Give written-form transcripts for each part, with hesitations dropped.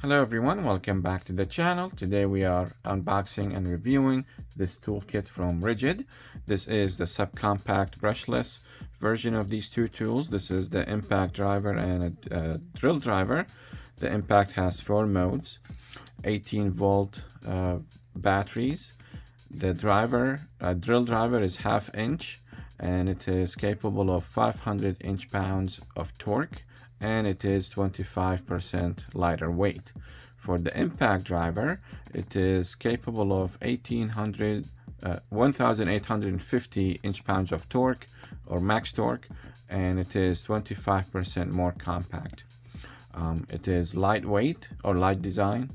Hello everyone, welcome back to the channel. Today we are unboxing and reviewing this toolkit from Ridgid. This is the SubCompact Brushless version of these two tools. This is the impact driver and a drill driver. The impact has 4 modes, 18-volt batteries. The drill driver is 1/2 inch and it is capable of 500 inch-pounds of torque, and it is 25% lighter weight. For the impact driver, it is capable of 1,850 inch-pounds of torque or max torque, and it is 25% more compact. It is lightweight or lightweight design.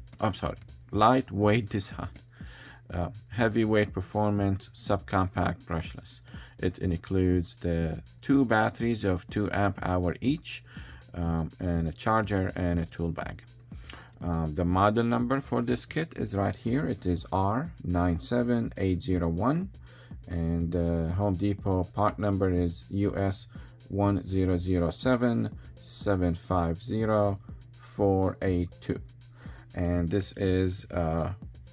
Heavyweight performance, subcompact brushless. It includes the 2 batteries of 2 amp hour each, and a charger and a tool bag. The model number for this kit is right here. It is R97801, and the Home Depot part number is US 1007750 and this is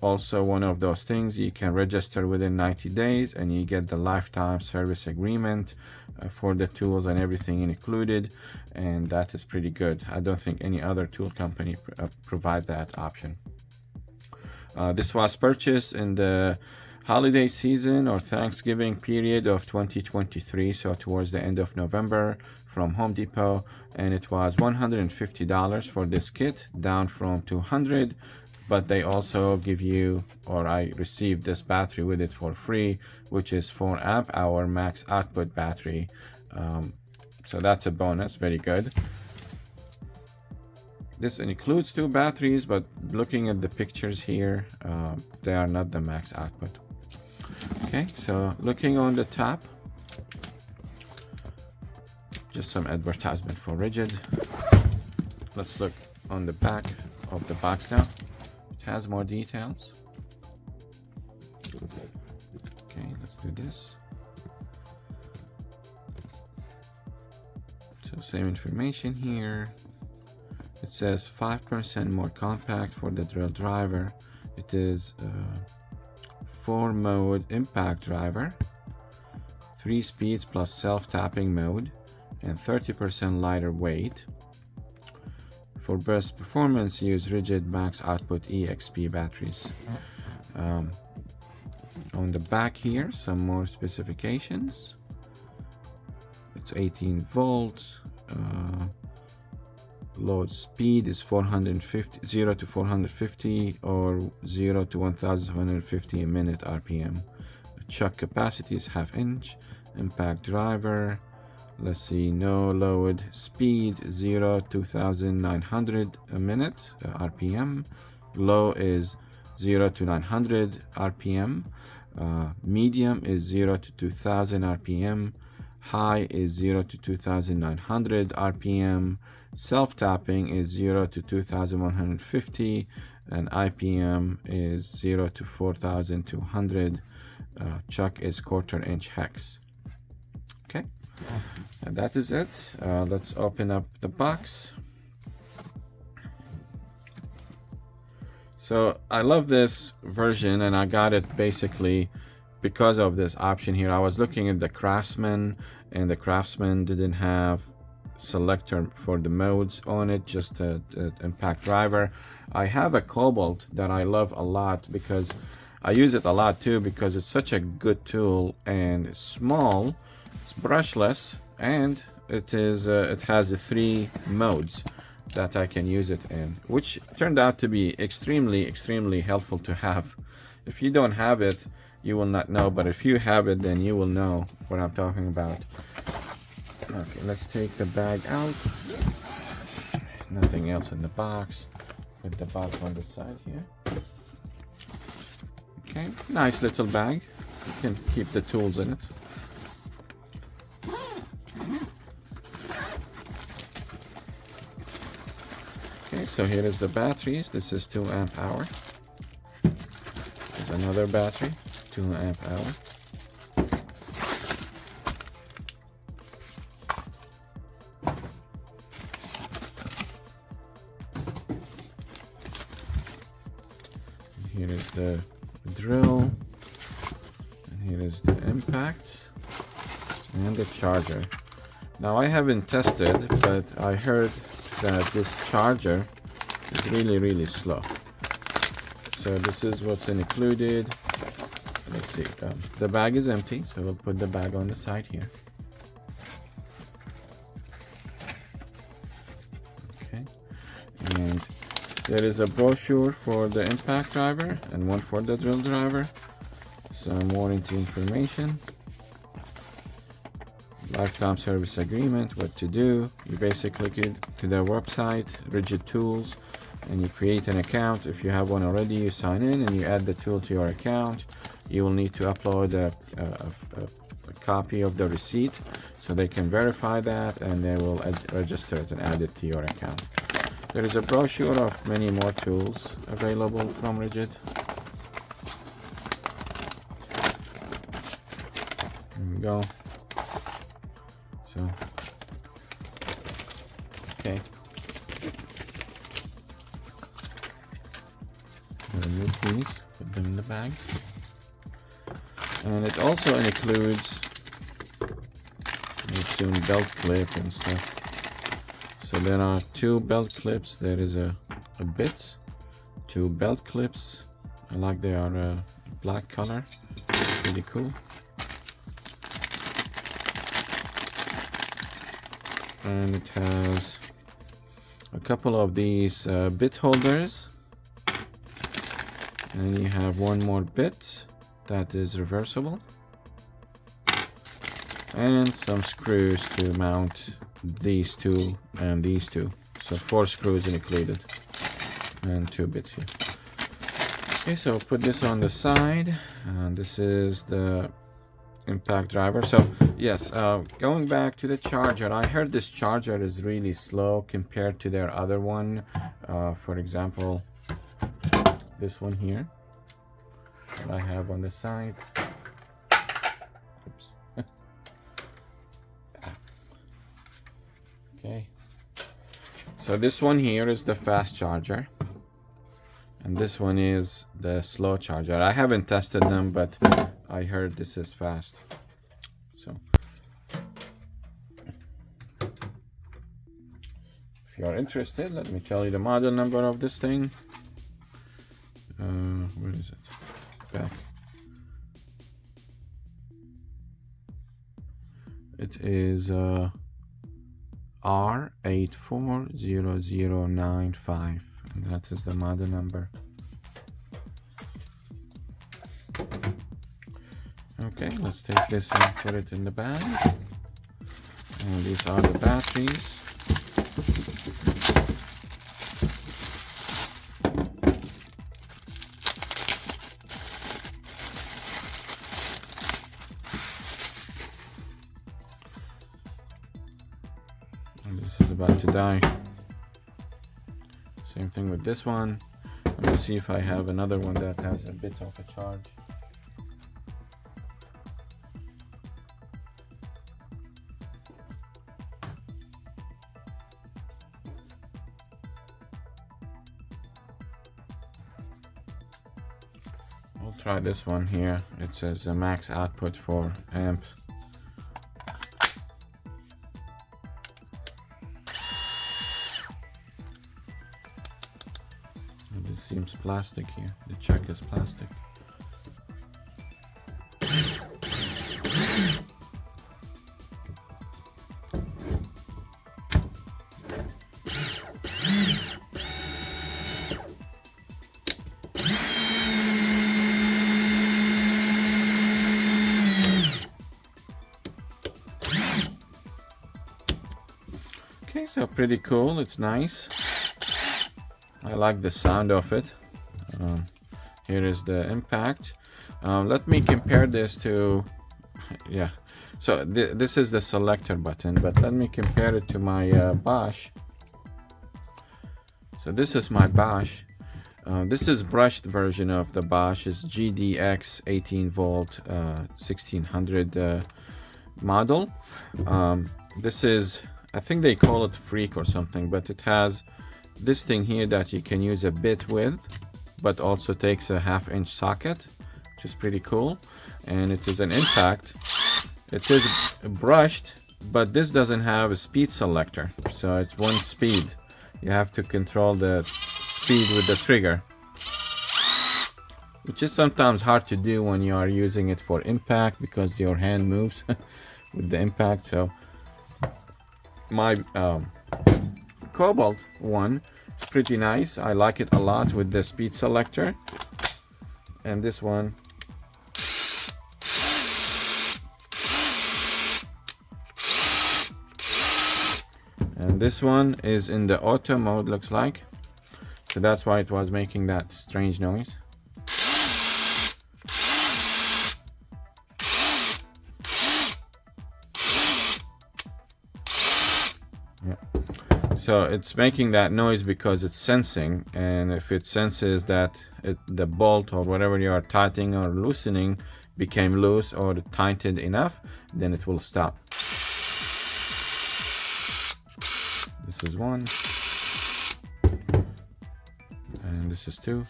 also one of those things you can register within 90 days and you get the lifetime service agreement for the tools and everything included, and that is pretty good. I don't think any other tool company provide that option. This was purchased in the holiday season or Thanksgiving period of 2023, so towards the end of November, from Home Depot, and it was $150 for this kit, down from $200. But they also give you, or I received this battery with it for free, which is 4 amp hour max output battery. So that's a bonus, very good. This includes 2 batteries, but looking at the pictures here, they are not the max output. Okay, so looking on the top, just some advertisement for Ridgid. Let's look on the back of the box now. Has more details. Okay, let's do this. So same information here. It says 5% more compact for the drill driver. It is a 4-mode impact driver, 3 speeds plus self-tapping mode, and 30% lighter weight. For best performance, use Ridgid Max Output EXP batteries. On the back here, some more specifications. It's 18 volts. Load speed is 0 to 450 or 0 to 1,150 a minute RPM. Chuck capacity is 1/2 inch. Impact driver. Let's see, no load speed 0 to 2,900 a minute RPM. Low is 0 to 900 RPM. Medium is 0 to 2,000 RPM. High is 0 to 2,900 RPM. Self-tapping is 0 to 2,150, and IPM is 0 to 4,200. Chuck is 1/4 inch hex. Okay. And that is it. Let's open up the box. So I love this version, and I got it basically because of this option here. I was looking at the Craftsman, and the Craftsman didn't have selector for the modes on it, just the impact driver. I have a Cobalt that I love a lot because I use it a lot too, because it's such a good tool and it's small. It's brushless, and it has the 3 modes that I can use it in, which turned out to be extremely helpful to have. If you don't have it, you will not know, but if you have it, then you will know what I'm talking about. Okay, let's take the bag out. Nothing else in the box. Put the box on the side here. Okay, nice little bag. You can keep the tools in it. Okay, so here is the batteries. This is 2 amp hour. There's another battery, 2 amp hour. the drill, and here is the impact and the charger. Now I haven't tested, but I heard that this charger is really slow. So this is what's included. Let's see, the bag is empty, so we'll put the bag on the side here. Okay, and there is a brochure for the impact driver and one for the drill driver. Some warranty information, lifetime service agreement, what to do. You basically go to their website, Ridgid Tools, and you create an account. If you have one already, you sign in and you add the tool to your account. You will need to upload a copy of the receipt so they can verify that, and they will register it and add it to your account. There is a brochure of many more tools available from Ridgid. Here we go. So, okay. Remove these, put them in the bag. And it also includes some belt clip and stuff. So there are 2 belt clips. There is a bit, 2 belt clips. I like they are black color. Pretty cool. And it has a couple of these bit holders. And you have one more bit that is reversible, and some screws to mount these 2 and these 2. So 4 screws included and 2 bits here. Okay, so put this on the side, and this is the impact driver. So yes, going back to the charger, I heard this charger is really slow compared to their other one. For example, this one here that I have on the side. Oops. Okay, so this one here is the fast charger, and this one is the slow charger. I haven't tested them, but I heard this is fast. So if you are interested, let me tell you the model number of this thing. Where is it? Back. It is R840095, and that is the model number. Okay, let's take this and put it in the bag. And these are the batteries. This is about to die. Same thing with this one. Let me see if I have another one that has a bit of a charge. We'll try this one here. It says a max output for amps. It seems plastic here. The check is plastic. Okay, so pretty cool. It's nice. I like the sound of it. Here is the impact. Let me compare this to, yeah. So this is the selector button, but let me compare it to my Bosch. So this is my Bosch. This is brushed version of the Bosch. It's GDX 18 volt 1600 model. This is, I think they call it Freak or something, but it has this thing here that you can use a bit with. but also takes a 1/2-inch socket, which is pretty cool. And it is an impact. It is brushed, but this doesn't have a speed selector, so it's one speed. You have to control the speed with the trigger, which is sometimes hard to do when you are using it for impact because your hand moves with the impact. So my Cobalt one is pretty nice. I like it a lot with the speed selector. And this one, and this one is in the auto mode, looks like. So that's why it was making that strange noise. Yeah. So it's making that noise because it's sensing, and if it senses that the bolt or whatever you are tightening or loosening became loose or tightened enough, then it will stop. This is one, and this is two,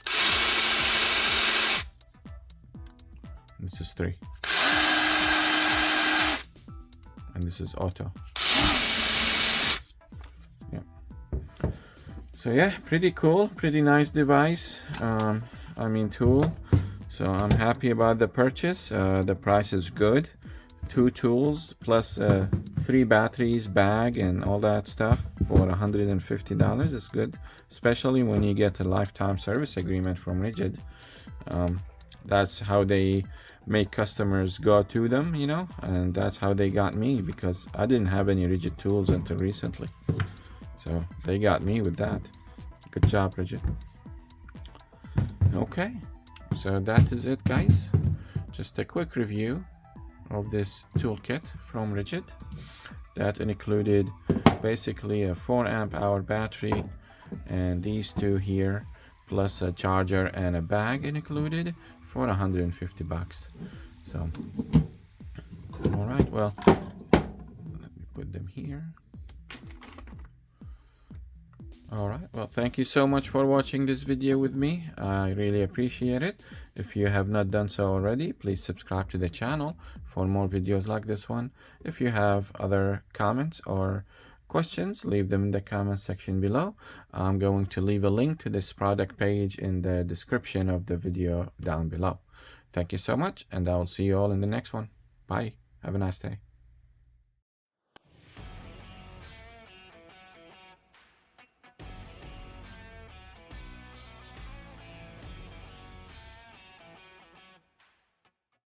this is three, and this is auto. So yeah, pretty cool, pretty nice device. I mean tool. So I'm happy about the purchase. The price is good. 2 tools plus 3 batteries, bag, and all that stuff for $150 is good, especially when you get a lifetime service agreement from Ridgid. That's how they make customers go to them, you know, and that's how they got me, because I didn't have any Ridgid tools until recently. So they got me with that. Good job, Ridgid. Okay, so that is it, guys. Just a quick review of this toolkit from Ridgid that included basically a 4 amp-hour battery and these two here, plus a charger and a bag included for $150. So, all right, well, let me put them here. Alright, well, thank you so much for watching this video with me. I really appreciate it. If you have not done so already, please subscribe to the channel for more videos like this one. If you have other comments or questions, leave them in the comment section below. I'm going to leave a link to this product page in the description of the video down below. Thank you so much, and I will see you all in the next one. Bye. Have a nice day.